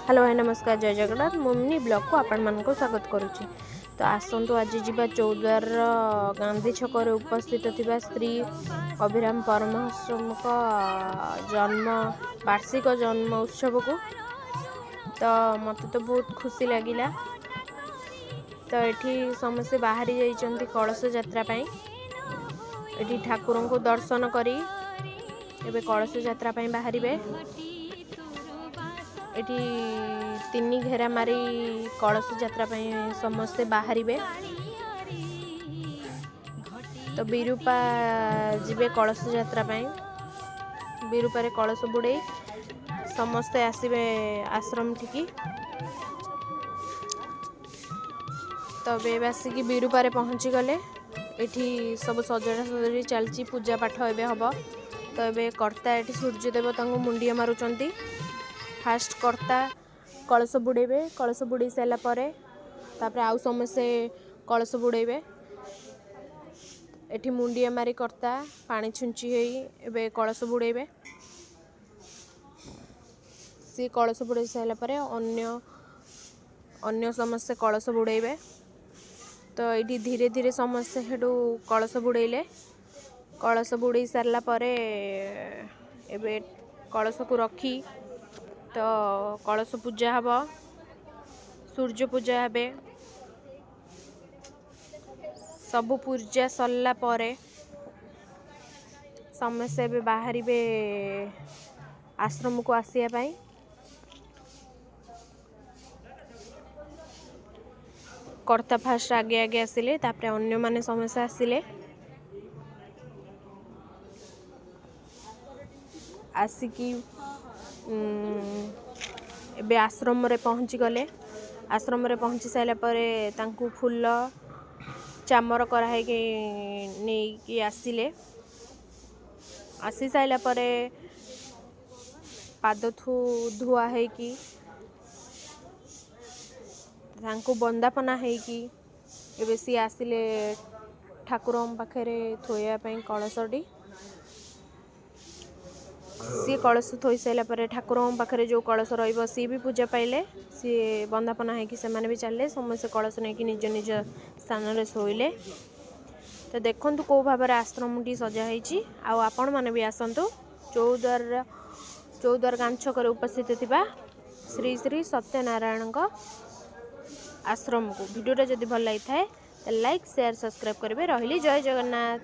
Hello hi नमस्कार जय Jagannath मुमनी blog को आपण मानक स्वागत करुच्ची। तो आसतु आज जीवा चौद्वार गांधी छक उपस्थित थिबा श्री अभिराम परमहंस जन्म वार्षिक जन्म उत्सव को। तो मत तो बहुत खुशी लगिला। तो एठी समस्ते बाहरी जाइछन्ती कलश यात्रा पाई। एठी ठाकुर को दर्शन करी एबे कलश यात्रा पाई बाहरिबे। एठी तीन घेरा मारी कलश यात्रा पाई समस्ते बाहरिबे। तो बिरूपा जीवे कलश यात्रा पाई। बिरूपारे कलश बुड़े समस्ते आसिबे आश्रम ठिकी। तो बे आसिकी बिरूपारे पहुँची गले। एठी सब सजड़ा सजड़ी चलची पूजा पाठ एबे हबो। तो एबे कर्ता एठी सूर्य देवता को मुंडिया मारुचंती। फास्ट कर्ता कलश बुड़ेबे। कलश बुड़े सारा परे तापर आउ समस्ते कलश बुड़ेबे। एठी मुंडिया मारी कर्ता पानी छुंची हेई एबे कलश बुड़ेबे। सी कलश बुड़े सारा परे अन्य समस्ते कलश बुड़ेबे। तो ये धीरे धीरे समस्ते हेडू कलश बुड़ेले। कलश बुड़े सारा परे एबे कलश को रखी तो कलश पूजा हबो। सूर्य पूजा हेबे। सबु पूजा सरला परे समस्ते एबे बाहरिबे आश्रम को आसिया पाई। कर्ता फास्ट आगे आगे आसिले तापरे अन्य माने समस्या आसिले। आसिकी एबे आश्रम रे पहुँची गले। आश्रम रे पहुँची साइला परे तांकु फूल चामर कराहे के नहीं कि आसिले। आसी साइला परे पाद धुआ है कि तांकु बंदापना है कि एबे सी आसिले ठाकुर पाखरे थोया पई कलशटी। सी कलश थोई साइला परे ठाकुर पाखरे जो कलश रहिबो सी भी पूजा पाइले। सी बंदापना है कि से माने भी चलले समस्त कलश नहीं कि निज निज स्थान रे सोइले। तो देखंतु को भाबरे आश्रमटी सजा हेची। आ आपण माने भी आसंतु चौद्वार गांधी छक उपस्थित थिबा श्री श्री सत्यनारायण का आश्रम को। वीडियो जदि भल लगी थाए लाइक शेयर सब्सक्राइब करेंगे। रही जय जगन्नाथ।